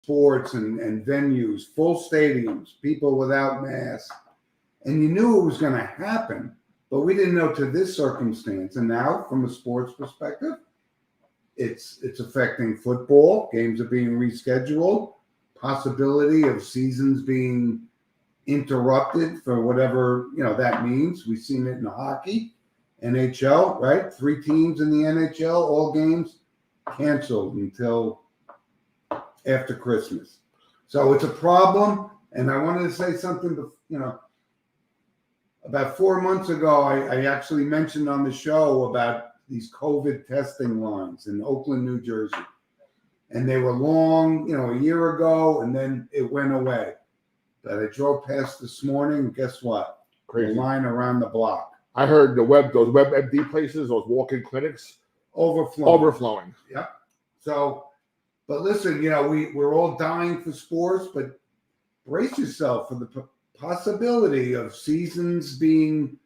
sports and venues, full stadiums, people without masks. And you knew it was going to happen, but we didn't know to this circumstance. And now, from a sports perspective, it's affecting football. Games are being rescheduled. Possibility of seasons being interrupted for whatever that means. We've seen it in hockey, NHL, right? 3 teams in the NHL, all games canceled until after Christmas. So it's a problem. And I wanted to say something, about 4 months ago, I actually mentioned on the show about these COVID testing lines in Oakland, New Jersey. And they were long, a year ago, and then it went away. But I drove past this morning, and guess what? Crazy. The line around the block. I heard those WebMD places, those walk-in clinics, overflowing. Yep. So, but listen, we're all dying for sports, but brace yourself for the possibility of seasons being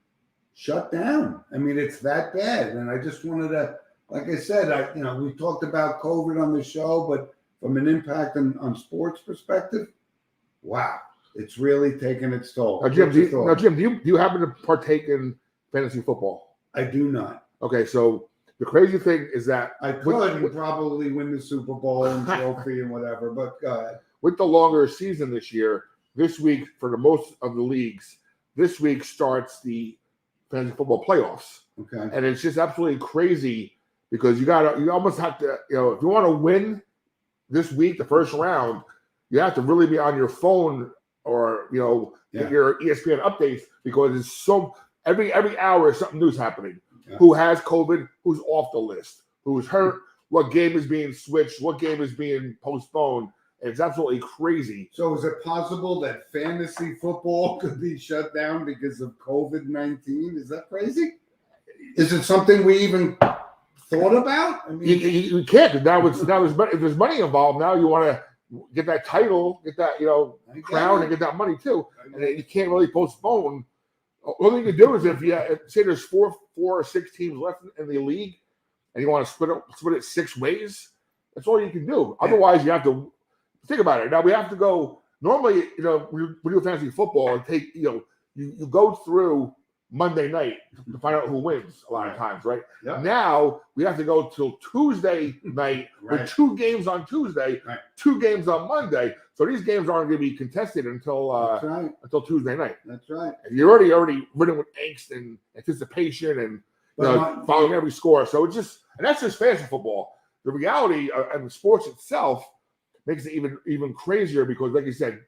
shut down. I mean, it's that bad. And I just wanted to, like I said, we talked about COVID on the show, but from an impact on sports perspective, wow, it's really taken its toll. Now, Jim, do you happen to partake in fantasy football? I do not. Okay, so the crazy thing is that I could probably win the Super Bowl and trophy and whatever, but with the longer season this year, this week for the most of the leagues, this week starts the fantasy football playoffs. Okay. And it's just absolutely crazy because you almost have to, if you want to win this week, the first round, you have to really be on your phone or, get your ESPN updates because it's so every hour is something new's happening. Yeah. Who has COVID, who's off the list, who's hurt, what game is being switched, what game is being postponed. It's absolutely crazy. So is it possible that fantasy football could be shut down because of COVID-19? Is that crazy? Is it something we even thought about? I mean, you can't. Now if there's money involved, now you want to get that title, get that crown, and get that money too. And you can't really postpone. All you can do is if say there's four or 6 teams left in the league, and you want to split it 6 ways. That's all you can do. Otherwise, you have to. Think about it. Now we have to go. Normally, we do fantasy football and take. You go through Monday night to find out who wins. A lot of times, right? Yep. Now we have to go till Tuesday night with 2 games on Tuesday, 2 games on Monday. So these games aren't going to be contested until Tuesday night. That's right. And you're already ridden with angst and anticipation and following every score. So and that's just fantasy football. The reality and the sports itself makes it even crazier because, like you said,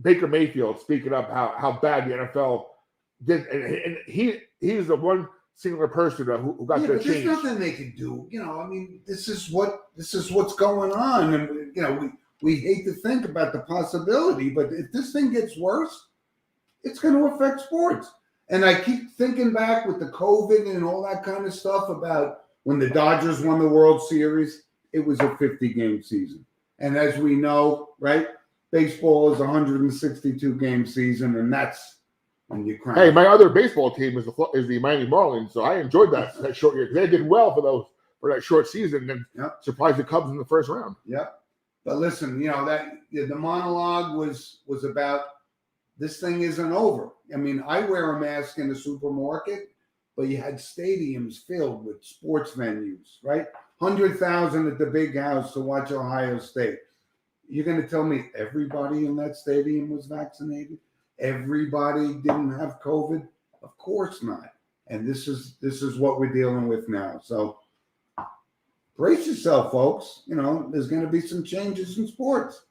Baker Mayfield speaking up how bad the NFL did, and he's the one singular person who got the change. There's nothing they can do. I mean, this is what's going on, and we hate to think about the possibility, but if this thing gets worse, it's going to affect sports. And I keep thinking back with the COVID and all that kind of stuff about when the Dodgers won the World Series. It was a 50-game season. And as we know, right, baseball is a 162-game season, and that's when you crank. Hey, my other baseball team is the Miami Marlins, so I enjoyed that short year. They did well for that short season and surprised the Cubs in the first round. Yep. But listen, the monologue was about this thing isn't over. I mean, I wear a mask in the supermarket, but you had stadiums filled with sports venues, right? 100,000 at the Big House to watch Ohio State. You're going to tell me everybody in that stadium was vaccinated? Everybody didn't have COVID? Of course not. And this is what we're dealing with now. So brace yourself, folks. There's going to be some changes in sports.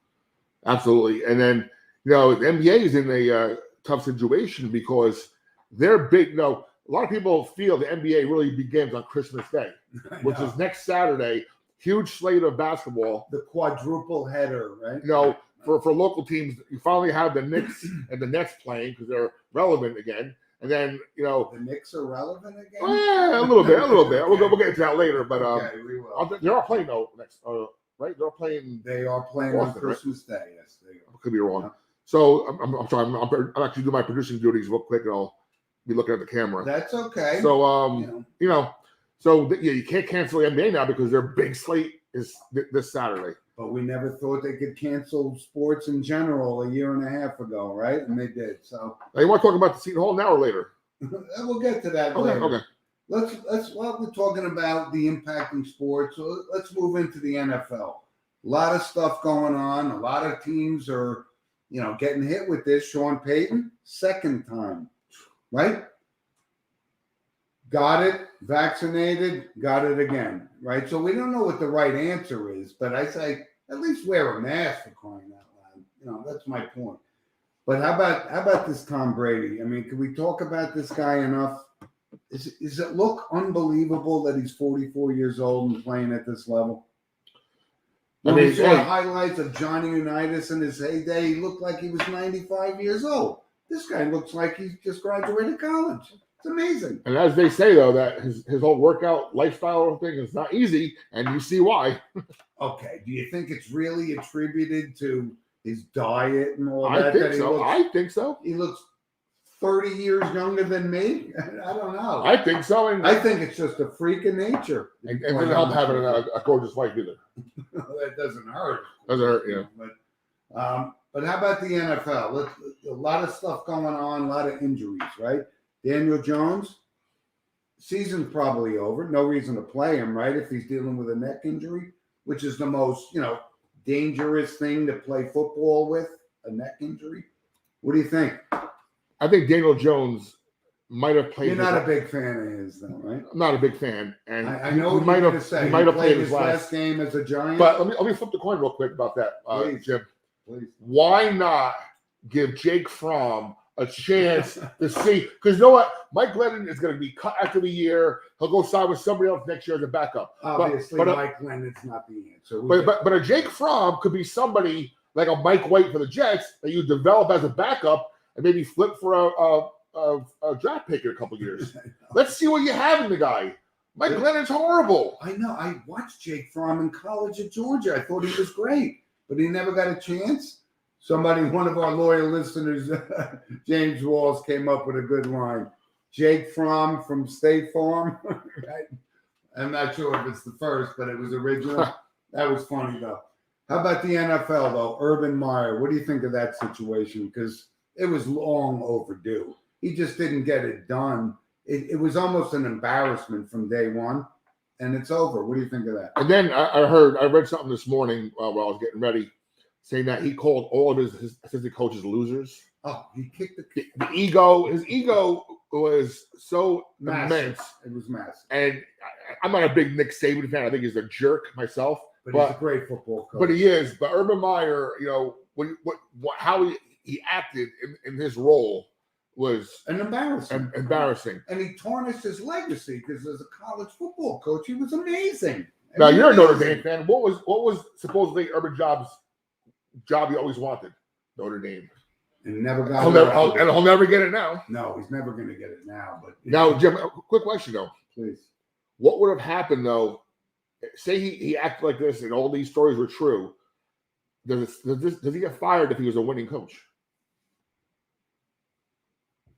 Absolutely. And then, the NBA is in a tough situation because they're big. A lot of people feel the NBA really begins on Christmas Day, which is next Saturday. Huge slate of basketball. The quadruple header, right? For local teams, you finally have the Knicks and the Nets playing because they're relevant again. And then, the Knicks are relevant again? A little bit. We'll get into that later. But we will. They are playing, next, right? They are playing Boston, on Christmas Day, yes. I could be wrong. Yeah. So, I'm sorry. I'm actually doing my producing duties real quick, and I'll be looking at the camera. That's okay. So, you can't cancel the NBA now because their big slate this Saturday. But we never thought they could cancel sports in general a year and a half ago, right? And they did. So Now, you want to talk about the Seton Hall now or later? we'll get to that Okay, later. okay. Let's while we're talking about the impacting sports, so let's move into the NFL. A lot of stuff going on. A lot of teams are, getting hit with this. Sean Payton, second time, right? Got it, vaccinated, got it again, right? So we don't know what the right answer is, but I say at least wear a mask for crying out loud. That's my point. But how about this Tom Brady? I mean, can we talk about this guy enough? Is it look unbelievable that he's 44 years old and playing at this level? When we saw highlights of Johnny Unitas in his heyday, he looked like he was 95 years old. This guy looks like he just graduated college. It's amazing. And as they say, though, that his whole workout lifestyle thing is not easy, and you see why. Okay. Do you think it's really attributed to his diet and all I that? think so. I think so. He looks 30 years younger than me. I don't know. I think so. And I think it's just a freak of nature. it doesn't help having a gorgeous wife either. That doesn't hurt. Doesn't hurt, yeah. But how about the NFL? A lot of stuff going on, a lot of injuries, right? Daniel Jones, season's probably over. No reason to play him, right? If he's dealing with a neck injury, which is the most, dangerous thing to play football with, a neck injury. What do you think? I think Daniel Jones might have played. You're not a big fan of his, though, right? I'm not a big fan, and I know he what might you're have. going to say. He might have played played his last game as a Giant. But let me flip the coin real quick about that, Please. Jim. Please. Why not give Jake Fromm a chance to see? Because you know what, Mike Glennon is going to be cut after the year. He'll go sign with somebody else next year as a backup. Obviously, but Mike Glennon's not the answer. But a Jake Fromm could be somebody like a Mike White for the Jets that you develop as a backup and maybe flip for a draft pick in a couple years. Let's see what you have in the guy. Mike Glennon's horrible. I know. I watched Jake Fromm in college at Georgia. I thought he was great, but he never got a chance. One of our loyal listeners, James Walls, came up with a good line. Jake Fromm from State Farm. Right? I'm not sure if it's the first, but it was original. That was funny, though. How about the NFL, though? Urban Meyer, what do you think of that situation? Because it was long overdue. He just didn't get it done. It was almost an embarrassment from day one, and it's over. What do you think of that? And then I read something this morning while I was getting ready, saying that he called all of his assistant coaches losers. Oh, he kicked the ego. His ego was so massive. immense. It was massive. And I'm not a big Nick Saban fan. I think he's a jerk myself. But he's a great football coach. But he is. But Urban Meyer, how he acted in his role was embarrassing. And he tarnished his legacy because as a college football coach, he was amazing. Now you're a Notre Dame fan. What was supposedly Urban Job's job he always wanted? Notre Dame. And never got it. And he'll never get it now. No, he's never going to get it now. But now, Jim, a quick question though. Please. What would have happened though? Say he acted like this and all these stories were true. Does he get fired if he was a winning coach?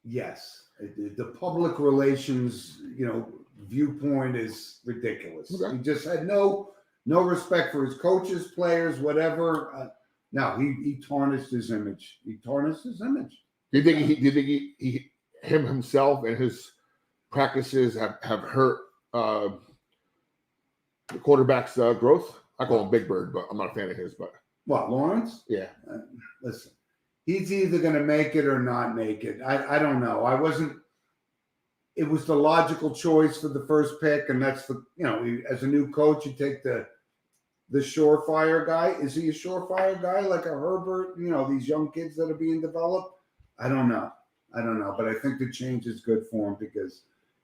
Yes. The public relations, viewpoint is ridiculous. Okay. He just had no respect for his coaches, players, whatever. No, he tarnished his image. Do you think he himself and his practices have hurt the quarterback's growth? I call him Big Bird, but I'm not a fan of his. But what, Lawrence? Yeah. Listen, he's either going to make it or not make it. I don't know. It was the logical choice for the first pick, and that's as a new coach, you take the surefire guy. Is he a surefire guy like a Herbert? These young kids that are being developed? I don't know. But I think the change is good for him because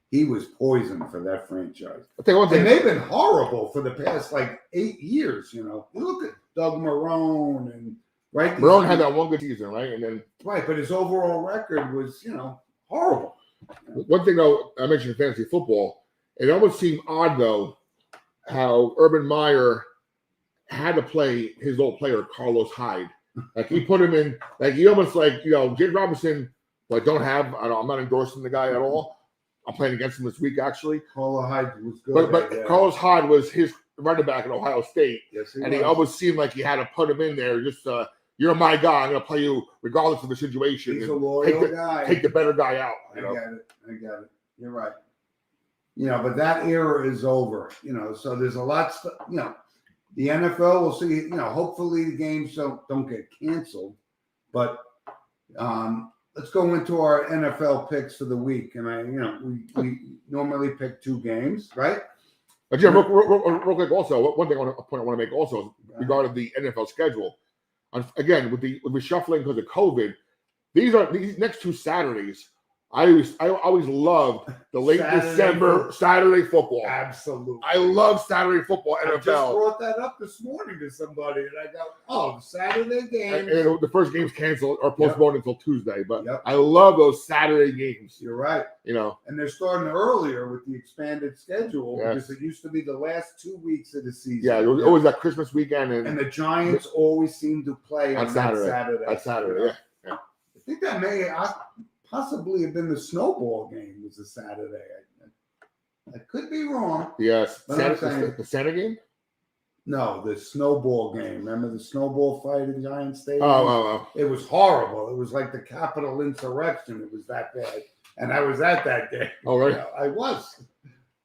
he was poison for that franchise. And they've been horrible for the past 8 years. Look at Doug Marrone and right. Marrone had that one good season, right? And then but his overall record was horrible. One thing though, I mentioned fantasy football. It almost seemed odd though how Urban Meyer had to play his old player Carlos Hyde. He put him in he almost James Robinson. I'm not endorsing the guy at all. I'm playing against him this week actually. Carlos Hyde was good. But Carlos Hyde was his running back at Ohio State, Yes, and he always seemed like he had to put him in there. Just you're my guy. I'm going to play you regardless of the situation. He's and a loyal guy. Take the better guy out. I get it. You're right. But that era is over. So there's a lot. The NFL will see. Hopefully the games don't get canceled. But let's go into our NFL picks for the week. And we normally pick 2 games, right? But Jim, real quick. Also, one thing I want to make also is regarding the NFL schedule. Again, with the shuffling because of COVID, these next 2 Saturdays. I always loved the late December Saturday football. Absolutely. I love Saturday football, NFL. I just brought that up this morning to somebody, and I go, the Saturday games. And the first game's canceled or postponed until Tuesday, but Yep. I love those Saturday games. You're right. And they're starting earlier with the expanded schedule because it used to be the last 2 weeks of the season. Yeah, it was always that Christmas weekend. And the Giants always seem to play on Saturday. That Saturday, yeah. I think that may possibly have been the snowball game was a Saturday. I could be wrong. Yes. The Santa game? No, the snowball game. Remember the snowball fight in Giant Stadium? Oh. It was horrible. It was like the Capitol insurrection. It was that bad. And I was at that game. Oh, right. I was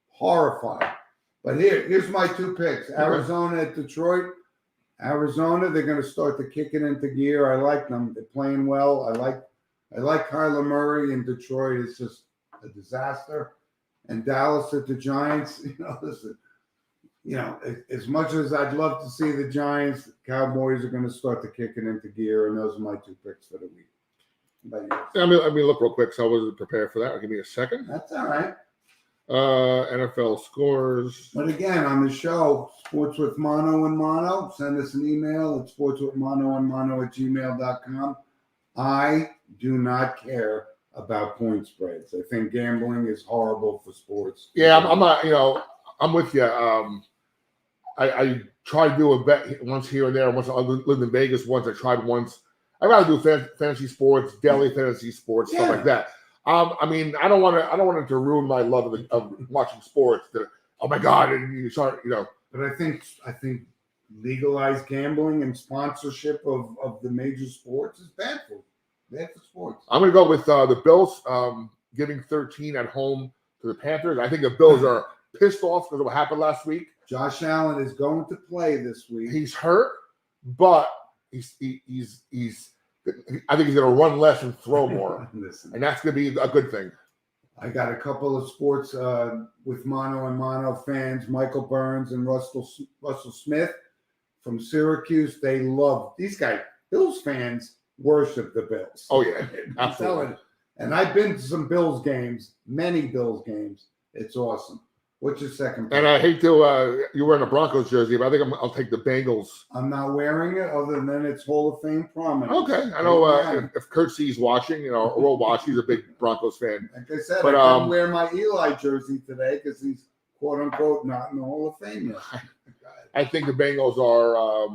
horrified. But here's my 2 picks. Arizona at Detroit. Arizona, they're going to start to kick it into gear. I like them. They're playing well. I like Kyler Murray in Detroit. It's just a disaster. And Dallas at the Giants, listen, as much as I'd love to see the Giants, the Cowboys are going to start to kick it into gear, and those are my 2 picks for the week. Let me look real quick, so I wasn't prepared for that. Give me a second. That's all right. NFL scores. But again, on the show, Sports with Mono and Mono, send us an email at sportswithmonoandmono@gmail.com. I do not care about point spreads. I think gambling is horrible for sports. Yeah, I'm not. I'm with you. I tried to do a bet once here and there. Once I lived in Vegas. Once I tried once. I'd rather do fantasy sports, daily fantasy sports, stuff like that. I don't want it to ruin my love of watching sports. Oh my God, and you start, But I think legalized gambling and sponsorship of the major sports is bad for sports. I'm going to go with the Bills giving 13 at home to the Panthers. I think the Bills are pissed off because of what happened last week. Josh Allen is going to play this week. He's hurt, but he's I think he's going to run less and throw more. Listen, and that's going to be a good thing. I got a couple of sports with Mono and Mono fans, Michael Burns and Russell Smith from Syracuse. They love these guys. Bills fans worship the Bills. Oh, yeah. Absolutely. And I've been to some Bills games, many Bills games. It's awesome. What's your second pick? And I hate to you're wearing a Broncos jersey, but I think I'll take the Bengals. I'm not wearing it other than it's Hall of Fame prominence. Okay. I know if Kurt C's watching, we'll watch. He's a big Broncos fan. Like I said, I couldn't wear my Eli jersey today because he's quote unquote not in the Hall of Fame yet. I think the Bengals are,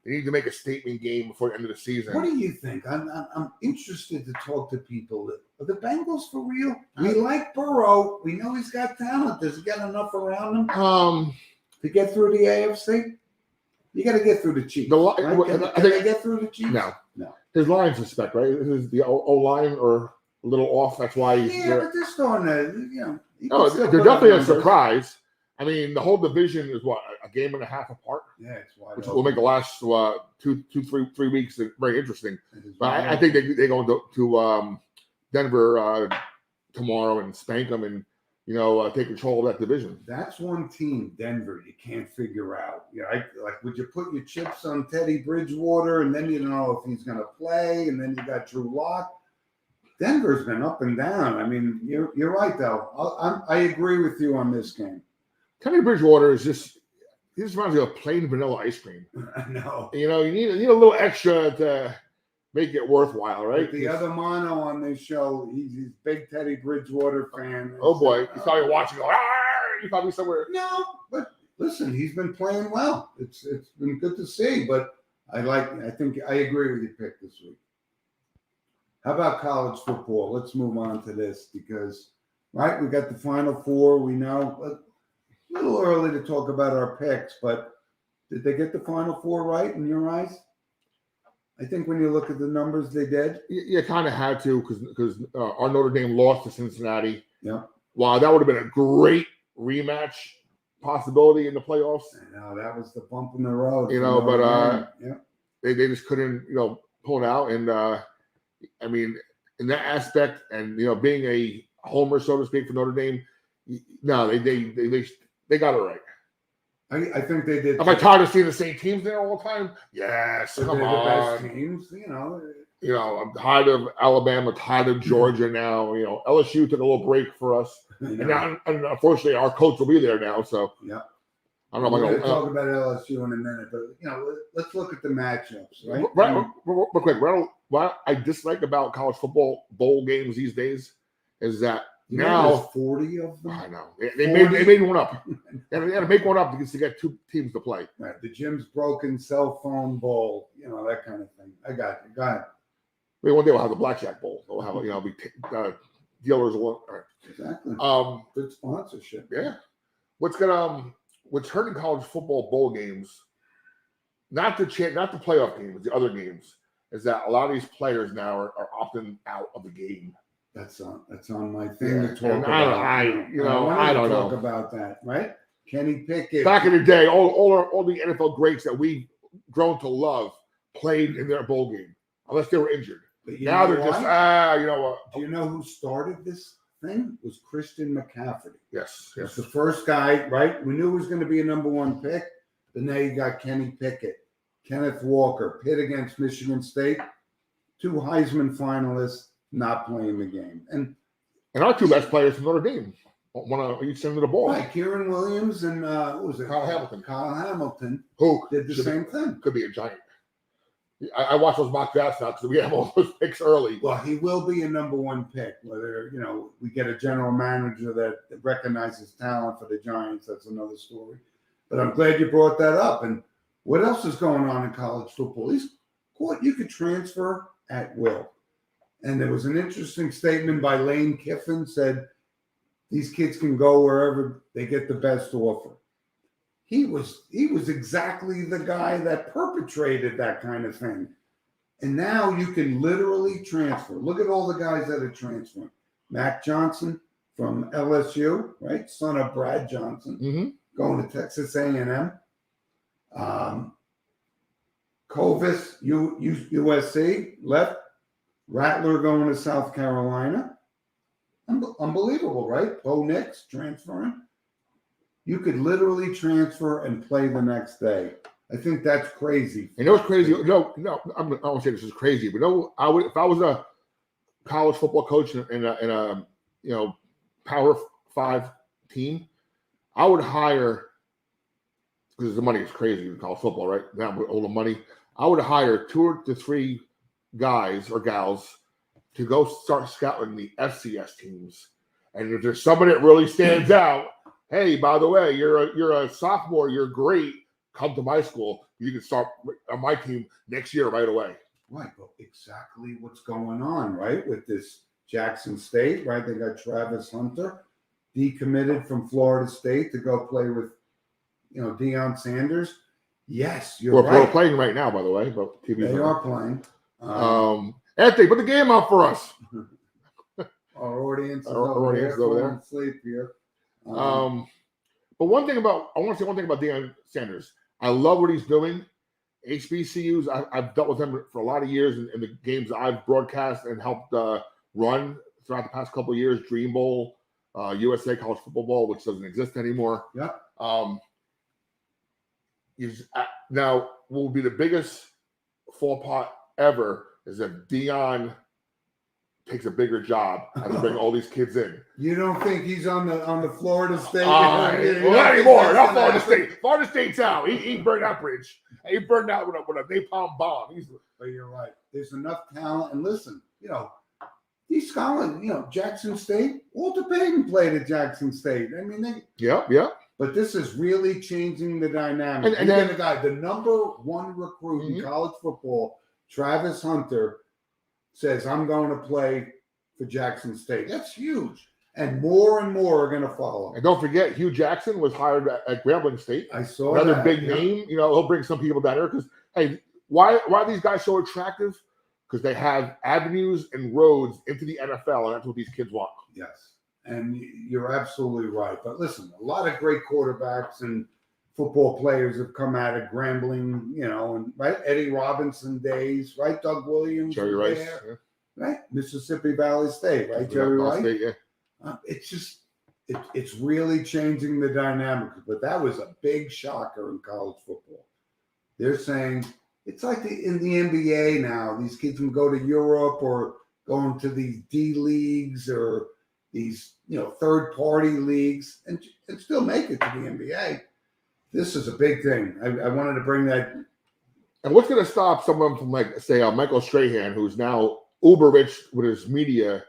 they need to make a statement game before the end of the season. What do you think? I'm interested to talk to people. Are the Bengals for real? We like Burrow. We know he's got talent. Does he got enough around him to get through the AFC? You got to get through the Chiefs. Right? Can they get through the Chiefs? No. His line's suspect, right? Is the O line or a little off? That's why he's but they're starting to, No, they're definitely a surprise. I mean, the whole division is a game and a half apart. Yeah, it's wide which open. will make the last 3 weeks very interesting. But I think they go to Denver tomorrow and spank them and take control of that division. That's one team, Denver, you can't figure out. Would you put your chips on Teddy Bridgewater and then you don't know if he's going to play, and then you got Drew Lock. Denver's been up and down. I mean, you're right though. I agree with you on this game. Teddy Bridgewater is just reminds me of plain vanilla ice cream. I know. You need a little extra to make it worthwhile, right? But the other Mono on this show, he's a big Teddy Bridgewater fan. Oh boy, he's probably watching. He's probably somewhere. No, but listen, he's been playing well. It's been good to see. But I think I agree with your pick this week. How about college football? Let's move on to this because we got the Final Four. We know. A little early to talk about our picks, but did they get the Final Four right in your eyes? I think when you look at the numbers, they did. You kind of had to because our Notre Dame lost to Cincinnati. Yeah. Wow, that would have been a great rematch possibility in the playoffs. I know that was the bump in the road. You for know, Notre but Dame. they just couldn't pull it out. And I mean, in that aspect, and being a homer, so to speak, for Notre Dame, no, they got it right. I think they did. Am I tired of seeing the same teams there all the time? Yes, They're come the on. best teams, I'm tired of Alabama, tired of Georgia now. LSU took a little break for us, and now, and unfortunately, our coach will be there now. So yeah, I don't know. We're I'm going to gonna talk about LSU in a minute, but let's look at the matchups, right? real quick. What I dislike about college football bowl games these days is that now there's 40 of them. I know they made one up. They had to make one up to get two teams to play. Right, the Jim's Broken Cell Phone Bowl, that kind of thing. I got you. Go ahead. Maybe one day we'll have the Blackjack Bowl. We'll have dealers. Exactly. Good sponsorship. Yeah. What's hurting college football bowl games, not the playoff games, the other games, is that a lot of these players now are opting out of the game. That's on my thing to talk and about. I don't know. Talk about that, right? Kenny Pickett. Back in the day, all the NFL greats that we've grown to love played in their bowl game, unless they were injured. But now they're just Do you know who started this thing? It was Christian McCaffrey. Yes. It's the first guy, right? We knew he was going to be a number one pick, but now you got Kenny Pickett, Kenneth Walker, Pitt against Michigan State, 2 Heisman finalists not playing the game, and our 2 best players from Notre Dame, one on each end of the ball. Right, Kieran Williams and what was it? Kyle Hamilton. Kyle Hamilton, who did the same thing. Could be a giant. I watch those mock drafts now because we have all those picks early. Well, he will be a number one pick. Whether we get a general manager that recognizes talent for the Giants, that's another story. But I'm glad you brought that up. And what else is going on in college football? You could transfer at will. And there was an interesting statement by Lane Kiffin, said these kids can go wherever they get the best offer. He was exactly the guy that perpetrated that kind of thing. And now you can literally transfer. Look at all the guys that are transferring. Mac Johnson from LSU, right? Son of Brad Johnson, going to Texas A&M. Covis, USC, left. Rattler going to South Carolina. Unbelievable, right? Bo Nix transferring. You could literally transfer and play the next day. I think that's crazy. And it was crazy. No, I won't say this is crazy, but I would, if I was a college football coach in a Power 5 team, I would hire, because the money is crazy in college football, right? Now with all the money, I would hire 2 to 3 guys or gals to go start scouting the FCS teams. And if there's somebody that really stands out, hey, by the way, you're a sophomore, you're great. Come to my school. You can start on my team next year right away. Right, but exactly what's going on, right, with this Jackson State, right? They got Travis Hunter decommitted from Florida State to go play with, Deion Sanders. Yes, you're right. We're playing right now, by the way, but they are playing. Anthony, put the game up for us. Our audience is over there. Sleep here. But I want to say one thing about Deion Sanders. I love what he's doing. HBCUs, I've dealt with him for a lot of years in the games I've broadcast and helped run throughout the past couple of years. Dream Bowl, USA College Football Bowl, which doesn't exist anymore. Yeah. Now, what will be the biggest faux pas ever is if Deion takes a bigger job and bring all these kids in. You don't think he's on the Florida State? Not anymore. Not Florida State. Florida State's out. He burned that bridge. He burned out with a napalm bomb. But you're right. There's enough talent. And listen, these scholars, Jackson State, Walter Payton played at Jackson State. I mean, Yeah. But this is really changing the dynamic. And then the guy, the number one recruit in college football, Travis Hunter, says, I'm going to play for Jackson State. That's huge. and more are going to follow. And don't forget, Hugh Jackson was hired at Grambling State. I saw Another that, big yeah. name. He'll bring some people down there because, hey, why are these guys so attractive? Because they have avenues and roads into the NFL, and that's what these kids want. Yes, and you're absolutely right. But listen, a lot of great quarterbacks and football players have come out of Grambling, and right, Eddie Robinson days, right, Doug Williams, Jerry was Rice, there, right, Mississippi Valley State, right, Jerry Ball Rice. State, yeah. It's just it's really changing the dynamics. But that was a big shocker in college football. They're saying it's like in the NBA now. These kids can go to Europe or go into these D leagues or these third party leagues and still make it to the NBA. This is a big thing. I wanted to bring that. And what's going to stop someone from, like, say, Michael Strahan, who's now uber rich with his media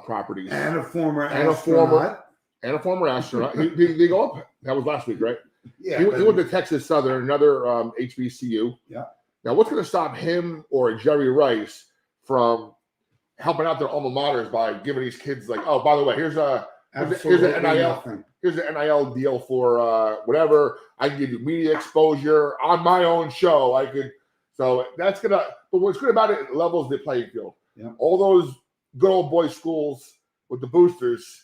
properties, And a former And a astronaut. astronaut. They go up. That was last week, right? Yeah. He went to Texas Southern, another HBCU. Yeah. Now, what's going to stop him or Jerry Rice from helping out their alma maters by giving these kids, like, oh, by the way, here's an NIL. nothing. Here's an NIL deal for whatever. I can give you media exposure on my own show. So that's gonna. But what's good about it? It levels the playing field. Yeah. All those good old boy schools with the boosters,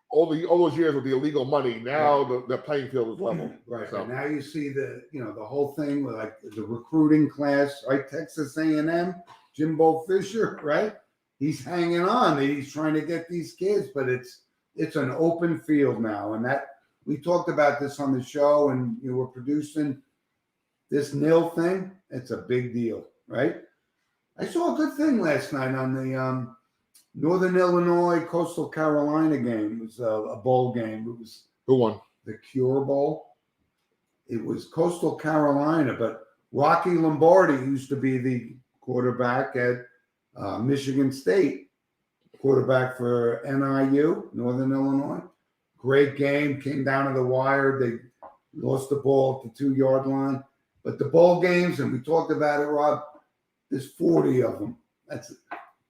all those years with the illegal money. Now the playing field is level. Right. So. And now you see the whole thing with like the recruiting class, right? Texas A&M, Jimbo Fisher, right? He's hanging on. He's trying to get these kids, but it's an open field now. And that we talked about this on the show, and we're producing this NIL thing. It's a big deal, right? I saw a good thing last night on the Northern Illinois Coastal Carolina game. It was a bowl game. It was Who won? the Cure Bowl. It was Coastal Carolina, but Rocky Lombardi used to be the quarterback at Michigan State, quarterback for NIU, Northern Illinois. Great game, came down to the wire. They lost the ball at the 2-yard line. But the bowl games, and we talked about it, Rob, there's 40 of them.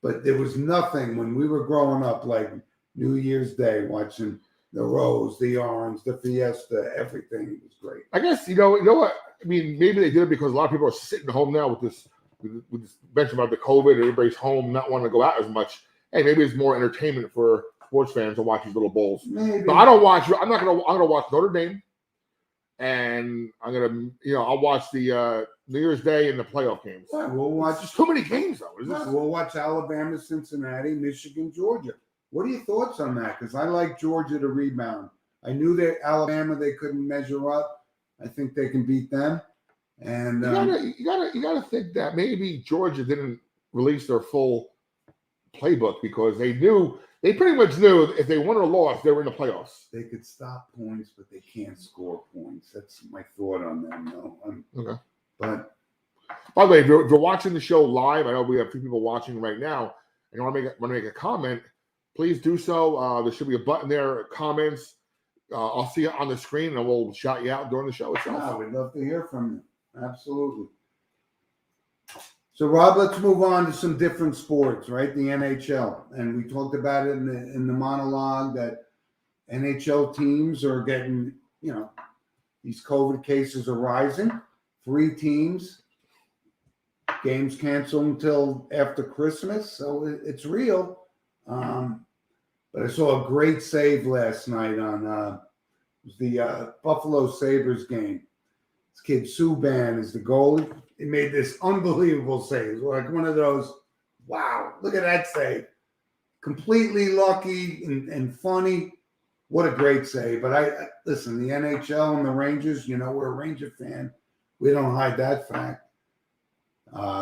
But there was nothing when we were growing up like New Year's Day, watching the Rose, the Orange, the Fiesta, everything. It was great. I guess you know what I mean. Maybe they did it because a lot of people are sitting home now with this mention about the COVID. Everybody's home, not wanting to go out as much. Hey, maybe it's more entertainment for sports fans to watch these little bowls. Maybe. But I'm gonna watch Notre Dame, and I'll watch the New Year's Day and the playoff games. Right, we'll watch. It's just too many games though. We'll watch Alabama, Cincinnati, Michigan, Georgia. What are your thoughts on that? Because I like Georgia to rebound. I knew that Alabama they couldn't measure up. I think they can beat them. And you gotta think that maybe Georgia didn't release their full playbook because they pretty much knew if they won or lost, they were in the playoffs. They could stop points, but they can't score points. That's my thought on them. Okay. But by the way, if you're watching the show live, I know we have 2 people watching right now, and you want to make a comment, please do so. There should be a button there, comments. I'll see it on the screen, and we'll shout you out during the show itself. we'd love to hear from you. Absolutely. So, Rob, let's move on to some different sports, right? The NHL. And we talked about it in the monologue that NHL teams are getting, these COVID cases are rising. 3 teams, games canceled until after Christmas. So it's real. But I saw a great save last night on the Buffalo Sabres game. This kid, Subban, is the goalie. He made this unbelievable save. Like one of those, wow, look at that save. Completely lucky and funny. What a great save. But I listen, the NHL and the Rangers, we're a Ranger fan. We don't hide that fact.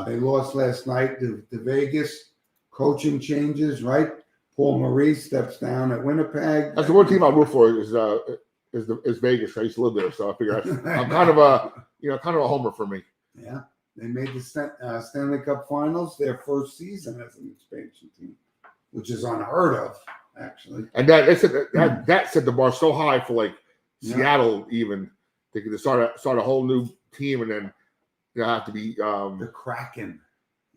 They lost last night to Vegas. Coaching changes, right? Paul Maurice steps down at Winnipeg. That's the one team I root for is Vegas. I used to live there, so I figure I'm kind of a homer for me. Yeah, they made the Stanley Cup Finals their first season as an expansion team, which is unheard of, actually. And that set the bar so high for like Seattle, even they could start a whole new team, and then have to be the Kraken.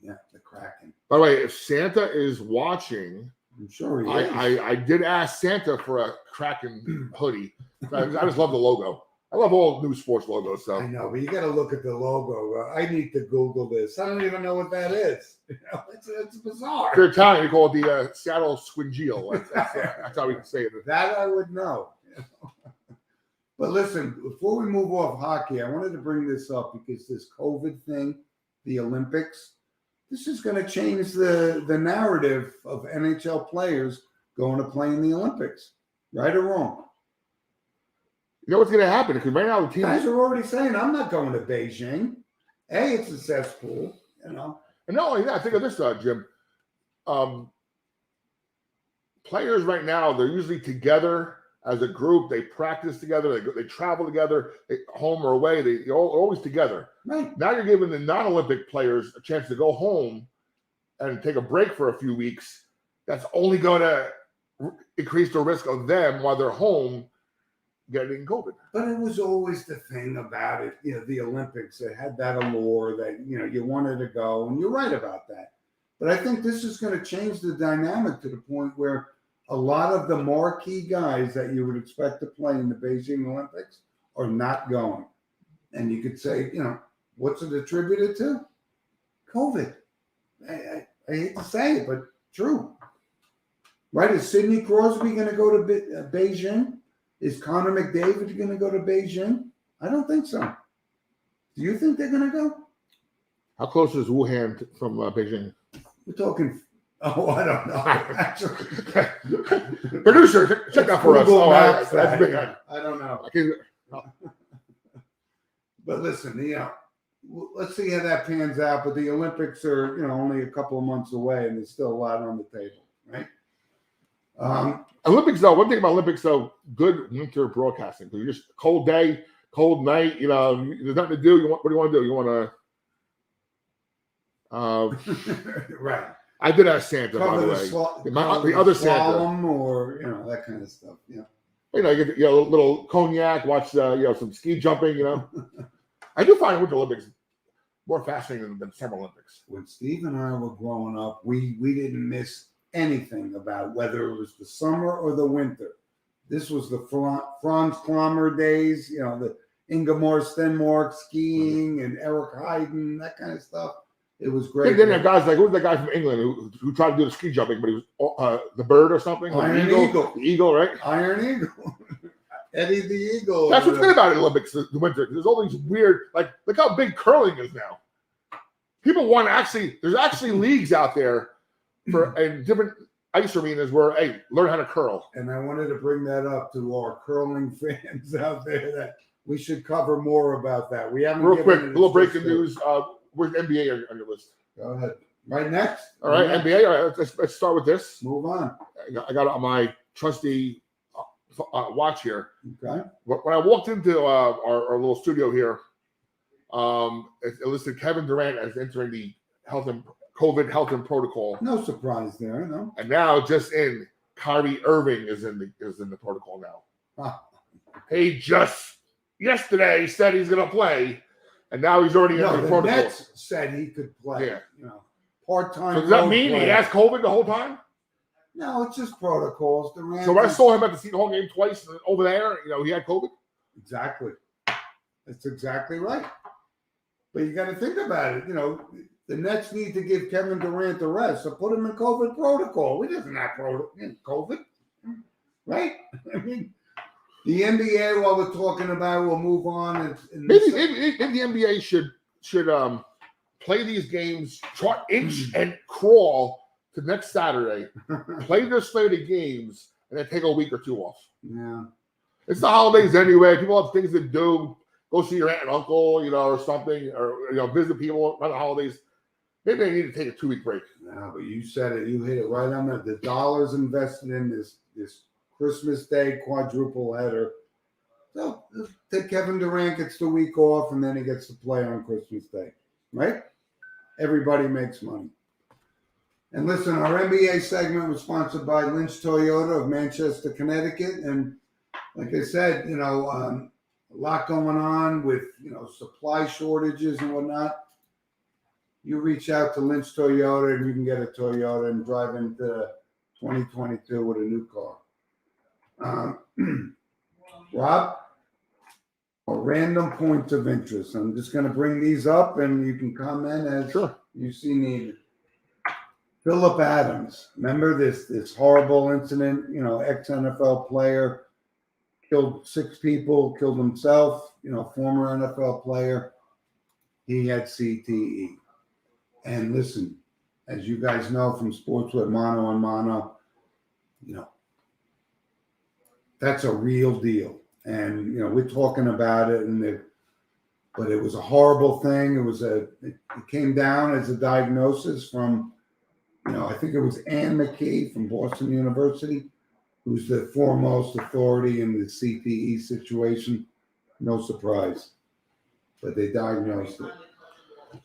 Yeah, the Kraken. By the way, if Santa is watching, I'm sure he is. I did ask Santa for a Kraken hoodie. I just love the logo. I love all new sports logos. So I know, but you got to look at the logo. I need to Google this. I don't even know what that is. It's bizarre. if you're Italian, you call it the Seattle Squingile. That's how we say it. That I would know. But listen, before we move off hockey, I wanted to bring this up because this COVID thing, the Olympics, this is going to change the narrative of NHL players going to play in the Olympics, right or wrong. You know what's going to happen? Because right now the team Guys are already saying, I'm not going to Beijing. Hey, it's a cesspool, you know. And not only that, think of this, Jim. Players right now, they're usually together as a group. They practice together. They travel together, home or away. They're always together. Right. Now you're giving the non-Olympic players a chance to go home and take a break for a few weeks. That's only going to increase the risk of them while they're home getting COVID. But it was always the thing about it, you know, the Olympics, it had that allure that, you know, you wanted to go, and you're right about that. But I think this is going to change the dynamic to the point where a lot of the marquee guys that you would expect to play in the Beijing Olympics are not going. And you could say, you know, what's it attributed to? COVID. I hate to say it, but true. Right? Is Sidney Crosby going to go to Beijing? Is Connor McDavid going to go to Beijing? I don't think so. Do you think they're going to go? How close is Wuhan from Beijing? We're talking. Oh, I don't know. Actually, Producer, check that for us. Google Oh, Maps that's that. big. I don't know. I can't, But listen, you know, let's see how that pans out. But the Olympics are, you know, only a couple of months away, and there's still a lot on the table, right? Olympics, though, one thing about Olympics, though, good winter broadcasting. Because you're just cold day, cold night, you know, there's nothing to do. What do you want to do? You want to right. I did ask Santa, by the way. The other Santa. Or, you know, that kind of stuff. Yeah. You know, you get a little cognac, watch you know, some ski jumping, you know. I do find Winter Olympics more fascinating than Summer Olympics. When Steve and I were growing up, we didn't miss anything about whether it was the summer or the winter. This was the Franz Klammer days, you know, the Ingemar Stenmark skiing and Eric Heiden, that kind of stuff. It was great. Then there are guys like, who was that guy from England who tried to do the ski jumping, but he was the bird or something? Iron Eagle. The eagle, right? Iron Eagle. Eddie the Eagle. That's what's good about the Olympics, the winter. There's all these weird, like, look how big curling is now. People want to there's actually leagues out there and different ice arenas where, hey, learn how to curl. And I wanted to bring that up to our curling fans out there that we should cover more about that. We haven't. Real quick, a little breaking news. Where's NBA on your list? Go ahead. Right next. All right, NBA. All right, let's start with this. Move on. I got it on my trusty watch here. Okay. When I walked into our little studio here, it listed Kevin Durant as entering the COVID health and protocol. No surprise there, no. And now, just in, Kyrie Irving is in the protocol now. Huh. He just yesterday said he's going to play, and now he's already in the protocol. Nets said he could play. Yeah. You know, part-time. So does that mean he has COVID the whole time? No, it's just protocols. So I saw him at the Seton Hall game twice over there. You know, he had COVID. Exactly. That's exactly right. But you got to think about it. You know, the Nets need to give Kevin Durant the rest, so put him in COVID protocol. We doesn't have COVID, right? I mean, the NBA, while we're talking about, we'll move on. Maybe the NBA should play these games, try inch and crawl to next Saturday, play their slate of games, and then take a week or two off. Yeah. It's the holidays anyway. People have things to do. Go see your aunt and uncle, you know, or something, or, you know, visit people around the holidays. Maybe they need to take a 2-week break. No, but you said it. You hit it right on the dollars invested in this Christmas Day quadruple header. So Kevin Durant gets the week off, and then he gets to play on Christmas Day, right? Everybody makes money. And listen, our NBA segment was sponsored by Lynch Toyota of Manchester, Connecticut. And like I said, you know, a lot going on with, you know, supply shortages and whatnot. You reach out to Lynch Toyota and you can get a Toyota and drive into 2022 with a new car. Rob, random points of interest. I'm just going to bring these up, and you can comment as Sure. you see needed. Philip Adams, remember this horrible incident? Ex NFL player killed 6 people, killed himself. Former NFL player. He had CTE. And listen, as you guys know from sports with mano and mano, that's a real deal. And we're talking about it, but it was a horrible thing. It came down as a diagnosis from, I think it was Ann McKee from Boston University, who's the foremost authority in the CTE situation. No surprise, but they diagnosed it.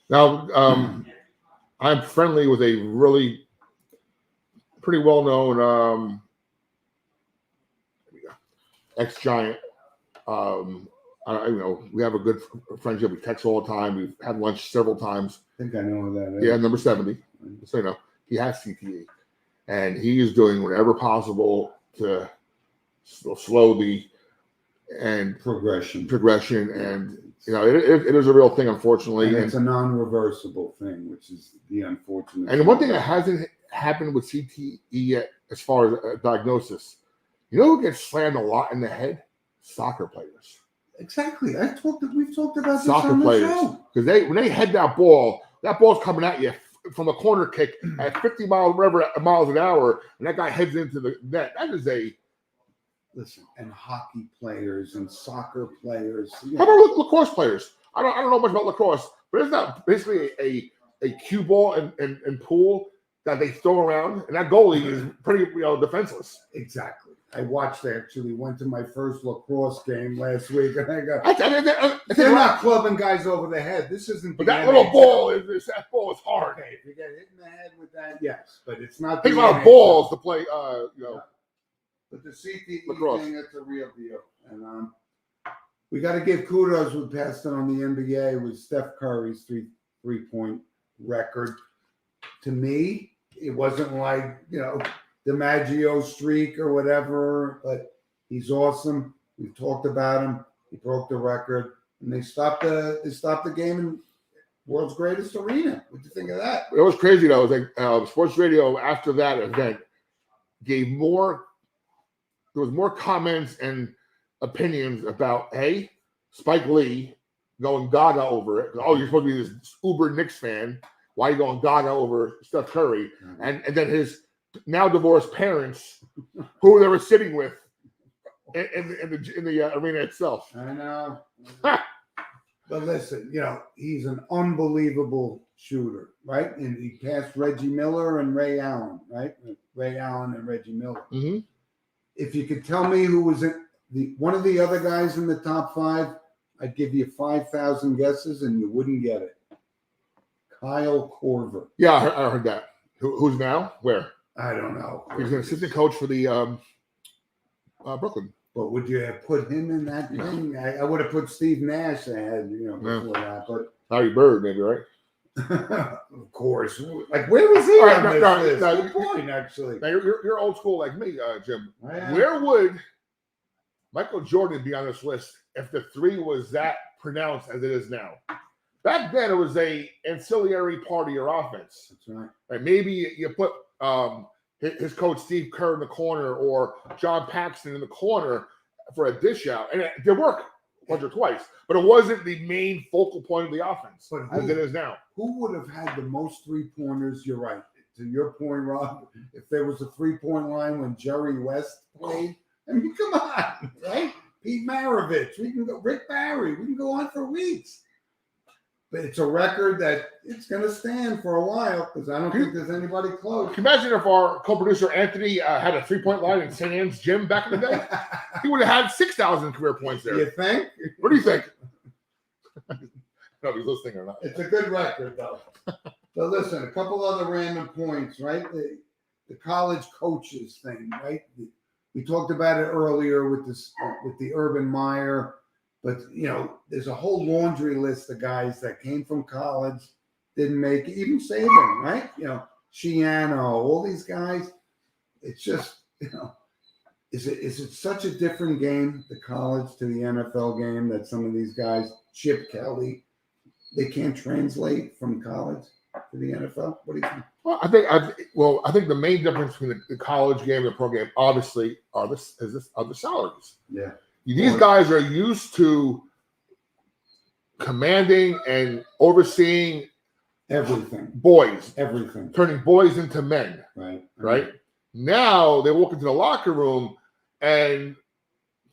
Now, I'm friendly with a really pretty well-known ex-Giant. We have a good friendship. We text all the time. We've had lunch several times. I think I know who that is. Yeah, number 70. So he has CTE, and he is doing whatever possible to slow the progression. And it is a real thing, unfortunately. And it's a non-reversible thing, which is the unfortunate. And one thing that hasn't happened with CTE yet, as far as a diagnosis, who gets slammed a lot in the head? Soccer players. Exactly. We've talked about this Soccer on the players, show. because when they head that ball's coming at you from a corner kick at 50 miles an hour, and that guy heads into the net. That is listen. And hockey players and soccer players. How about lacrosse players? I don't know much about lacrosse, but isn't that basically a cue ball and pool that they throw around, and that goalie is pretty defenseless. Exactly. I actually went to my first lacrosse game last week, and I go, they're not clubbing guys over the head. This isn't. But that little ball is hard. Okay, if you get hit in the head with that, yes, but it's not. Takes a lot of balls to play. But the CTE lacrosse thing, that's a real deal, and we got to give kudos. We passed it on the NBA with Steph Curry's three-point record. To me, it wasn't like DiMaggio streak or whatever, but he's awesome. We've talked about him. He broke the record, and they stopped the game in world's greatest arena. What'd you think of that? It was crazy though. It was like sports radio after that event gave more. There was more comments and opinions about Spike Lee going gaga over it. Oh, you're supposed to be this uber Knicks fan. Why are you going gaga over Steph Curry? And then his now divorced parents, who they were sitting with in the arena itself. I know. But listen, he's an unbelievable shooter, right? And he passed Reggie Miller and Ray Allen, right? Ray Allen and Reggie Miller. Mm-hmm. If you could tell me who was one of the other guys in the top 5, I'd give you 5,000 guesses and you wouldn't get it. Kyle Korver. Yeah, I heard that. Who's now? Where? I don't know. He's an assistant coach for the Brooklyn. But would you have put him in that thing? I would have put Steve Nash ahead, before that. But Larry Bird, maybe, right? Of course. Like, where was he on this list? Good point, actually. Now you're old school like me, Jim. Yeah. Where would Michael Jordan be on this list if the 3 was that pronounced as it is now? Back then, it was a ancillary part of your offense. That's right. Like maybe you put his coach Steve Kerr in the corner or John Paxson in the corner for a dish out, and it did work once or twice, but it wasn't the main focal point of the offense as it is now. Who would have had the most 3-pointers? You're right. To your point, Rob, if there was a 3-point line when Jerry West played, I mean, come on, right? Pete Maravich, we can go. Rick Barry, we can go on for weeks. But it's a record that it's going to stand for a while because I don't think there's anybody close. Can you imagine if our co-producer Anthony had a 3-point line in St. Anne's gym back in the day? He would have had 6,000 career points there. You think? What do you think? No, he's listening or not. It's a good record, though. So listen, a couple other random points, right? The college coaches thing, right? We talked about it earlier with the Urban Meyer. But, there's a whole laundry list of guys that came from college, didn't make it, even Saban, right? Shiano, all these guys. it's just, is it such a different game, the college to the NFL game, that some of these guys, Chip Kelly, they can't translate from college to the NFL? What do you think? Well, I think the main difference between the college game and the pro game, obviously, are the salaries. Yeah. These guys are used to commanding and overseeing Everything. boys, Everything. turning boys into men. Right. Right? Now they walk into the locker room, and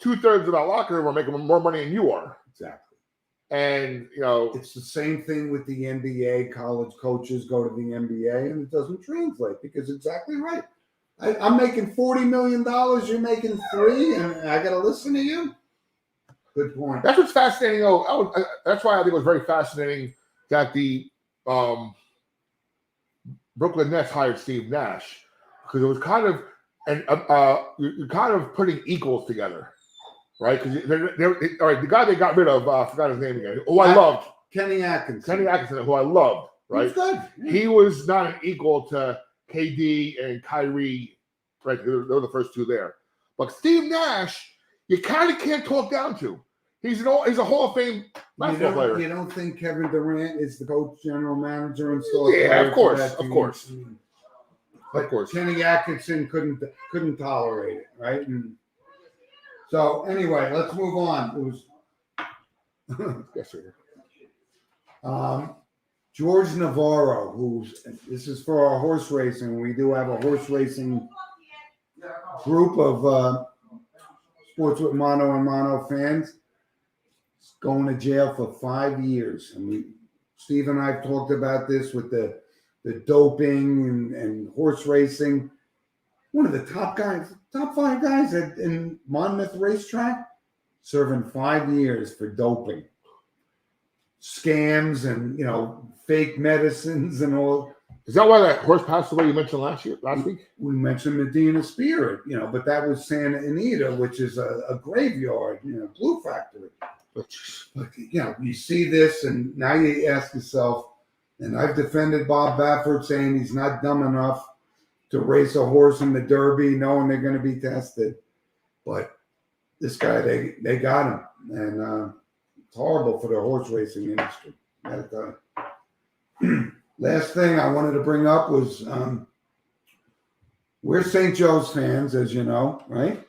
2/3 of that locker room are making more money than you are. Exactly. And it's the same thing with the NBA. College coaches go to the NBA, and it doesn't translate because exactly right. I'm making $40 million. You're making $3 million, and I got to listen to you. Good point. That's what's fascinating. That's why I think it was very fascinating that the Brooklyn Nets hired Steve Nash, because it was kind of you're kind of putting equals together, right? Because all right, the guy they got rid of, I forgot his name again, who I loved, Kenny Atkinson, who I loved, right? He's good. Yeah. He was not an equal to KD and Kyrie, right? They were the first two there. But Steve Nash, you kind of can't talk down to. He's a Hall of Fame basketball player. You don't think Kevin Durant is the coach, general manager, and still? Yeah, of course. But Of course. Kenny Atkinson couldn't tolerate it, right? And so anyway, let's move on. It was Yes, sir. George Navarro, this is for our horse racing. We do have a horse racing group of Sports with Mono and Mono fans. Going to jail for 5 years. And Steve and I have talked about this with the doping and horse racing. One of the top 5 guys in Monmouth Racetrack, serving 5 years for doping. Scams and, fake medicines and all. Is that why that horse passed away you mentioned last week? We mentioned Medina Spirit, but that was Santa Anita, which is a graveyard, glue factory. But, you see this, and now you ask yourself, and I've defended Bob Baffert saying he's not dumb enough to race a horse in the Derby knowing they're going to be tested. But this guy, they got him. And it's horrible for the horse racing industry. Last thing I wanted to bring up was we're St. Joe's fans, as you know, right?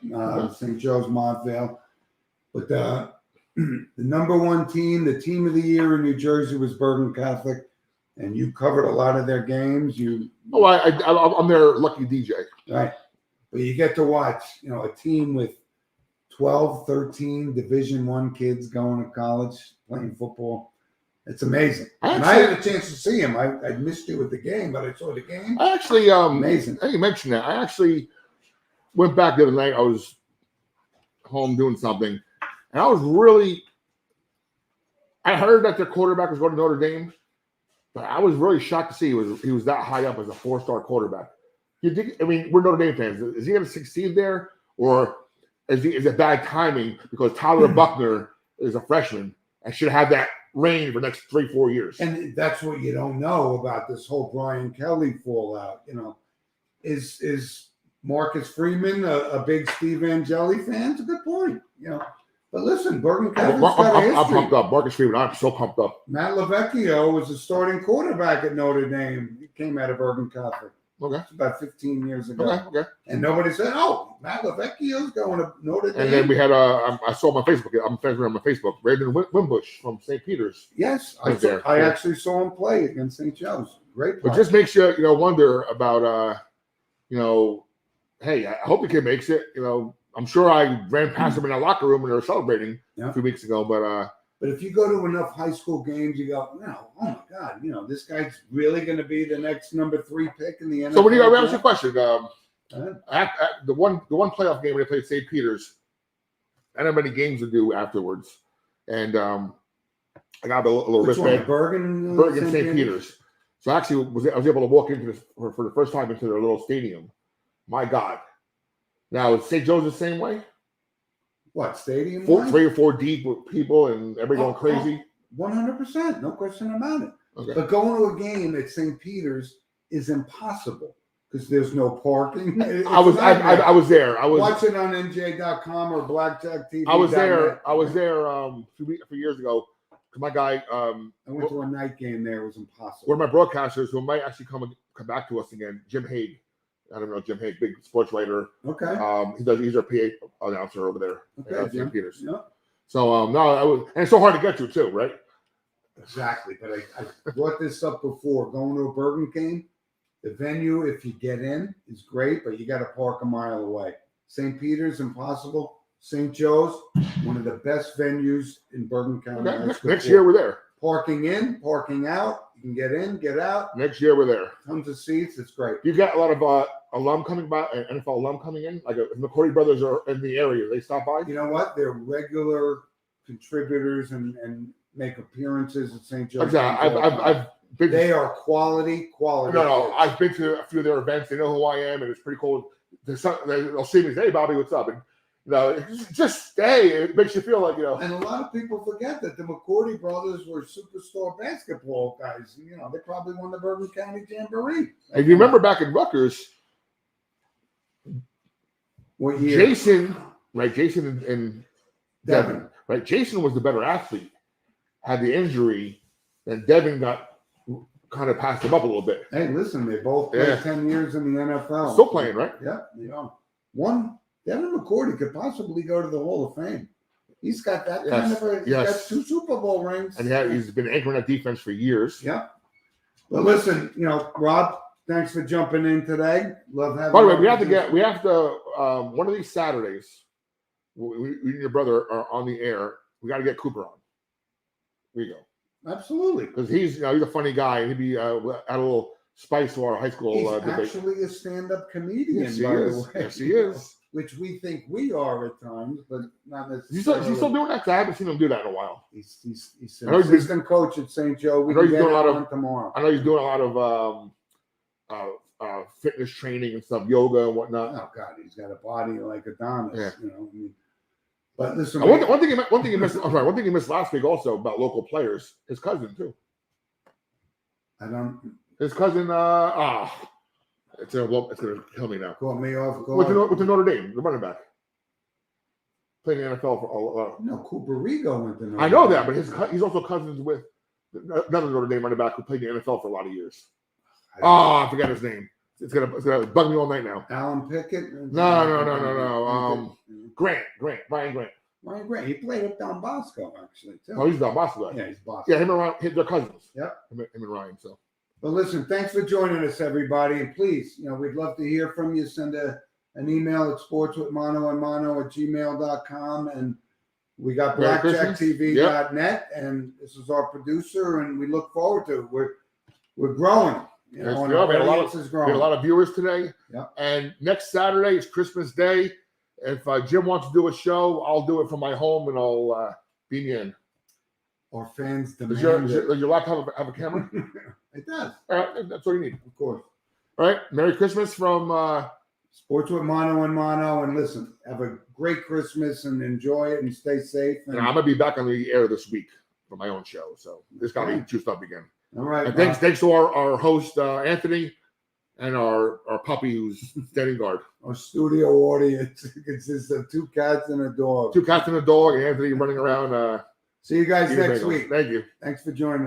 St. Joe's Montvale. But the number one team, the team of the year in New Jersey was Bergen Catholic, and you covered a lot of their games. I'm their lucky DJ. Right. But you get to watch, a team with 12, 13 Division I kids going to college, playing football. It's amazing. I had a chance to see him. I missed you at the game, but I saw the game. I actually, amazing. I think you mentioned that. I actually went back the other night. I was home doing something, and I heard that their quarterback was going to Notre Dame, but I was really shocked to see he was that high up as a 4-star quarterback. We're Notre Dame fans. Is he going to succeed there, or is it bad timing because Tyler Buckner is a freshman and should have that reign for the next 3-4 years? And that's what you don't know about this whole Brian Kelly fallout. Is Marcus Freeman a big Steve Angeli fan? It's a good point. But listen, Bergen Catholic's got a history. I'm pumped up. Marcus Freeman, I'm so pumped up. Matt LaVecchio was a starting quarterback at Notre Dame. He came out of Bergen Catholic. Okay. It's about 15 years ago. Okay. And nobody said, Matt LaVecchio's going to Notre Dame. And then we had, I saw him on Facebook. I'm friends with him on Facebook. Brandon Wimbush from St. Peter's. Yes. I actually saw him play against St. Joe's. Great play. It just makes you, wonder about, hey, I hope the kid makes it. I'm sure I ran past him in our locker room when they were celebrating a few weeks ago. But if you go to enough high school games, you go, oh my God, this guy's really going to be the next number 3 pick in the NFL. So, let me ask you a question. The one playoff game when they played St. Peter's, I don't have many games to do afterwards, and I got a little wristband. Bergen St. Peter's. So actually, I was able to walk into this for the first time into their little stadium. My God. Now, is St. Joe's the same way? What, stadium? 3 or 4 deep with people and everybody going crazy? 100%. No question about it. Okay. But going to a game at St. Peter's is impossible. because there's no parking. I was there. Watch it on NJ.com or Blackjack TV. I was there a few years ago. My guy, I went to a night game there. It was impossible. one of my broadcasters who might actually come back to us again, Jim Haig. I don't know Jim Haig, big sports writer. Okay. He's our PA announcer over there Okay, at St. Peters. Yeah. So and it's so hard to get to too, right? Exactly. But I brought this up before. Going to a Bergen game, the venue, if you get in, is great, but you got to park a mile away. St. Peter's, impossible. St. Joe's, one of the best venues in Bergen County. Okay. Next year we're there. Parking in, parking out. You can get in, get out. Next year we're there. Tons of seats. It's great. You got a lot of alum coming by, NFL alum coming in. Like the McCourty brothers are in the area. They stop by. You know what? They're regular contributors and make appearances at St. Joe's. Exactly. I've been. They are quality. No. I've been to a few of their events. They know who I am, and it's pretty cool. They'll see me and say, "Hey, Bobby, what's up?" And just stay. It makes you feel like And a lot of people forget that the McCourty brothers were superstar basketball guys. They probably won the Bergen County Jamboree. And you remember back in Rutgers, What year? Jason, right? Jason and Devin. right? Jason was the better athlete, had the injury, and Devin got kind of passed him up a little bit. Hey, listen, they both played Yeah. 10 years in the NFL. Still playing, right? Yeah. Devin McCourty could possibly go to the Hall of Fame. He's got that kind of he's got 2 Super Bowl rings. And he's been anchoring that defense for years. Yeah. But listen, Rob, thanks for jumping in today. Love having By the way, you. we have to one of these Saturdays, we and your brother are on the air. We got to get Cooper on. There you go. Absolutely. Because he's a funny guy, and he'd be add a little spice to our high school He's debate. actually a stand-up comedian, Yes, he by is. the way. Yes, he is. Which we think we are at times, but not Is he necessarily. still doing that? 'Cause I haven't seen him do that in a while. He's I an know he's been- assistant coach at St. Joe. We I know can he's get doing a lot him of- on tomorrow. I know he's doing a lot of fitness training and stuff, yoga and whatnot. Oh God, he's got a body like Adonis. Yeah. But listen, One thing he missed. I'm sorry. One thing he missed last week also about local players. His cousin too. I don't His cousin. It's gonna kill me now. call me off With guard. the Notre Dame, the running back, played in the NFL for No, Cooper Rigo went to Notre I know Dame. that, but he's also cousins with another Notre Dame running back who played in the NFL for a lot of years. I forgot his name. It's gonna bug me all night now. Alan Pickett. No. Ryan Grant. Ryan Grant. He played at Don Bosco actually too. Oh, he's Don Bosco. Yeah, he's Bosco. Yeah, him and Ryan, they're cousins. Yep. Him and Ryan. So. But listen, thanks for joining us, everybody. And please, we'd love to hear from you. Send an email at sportswithmanoandmano@gmail.com. And we got Merry Christmas. blackjacktv.net. And this is our producer, and we look forward to it. We're growing. Yes, And we are. We our had a lot audience is We had growing. a lot of viewers today. Yeah. And next Saturday is Christmas Day. If Jim wants to do a show, I'll do it from my home and I'll beam you in. Our fans Does demand it. your laptop have a camera? It does, All right, that's all you need. of course. All right, Merry Christmas from. Sports with Mano and Mano. And listen, have a great Christmas and enjoy it and stay safe. And I'm gonna be back on the air this week for my own show, so this got me Okay. juiced up again. All right. And Bob. thanks to our host Anthony and our puppy who's standing guard. Our studio audience consists of 2 cats and a dog. 2 cats and a dog, and Anthony running around. See you guys next bagels. week. Thank you. Thanks for joining us.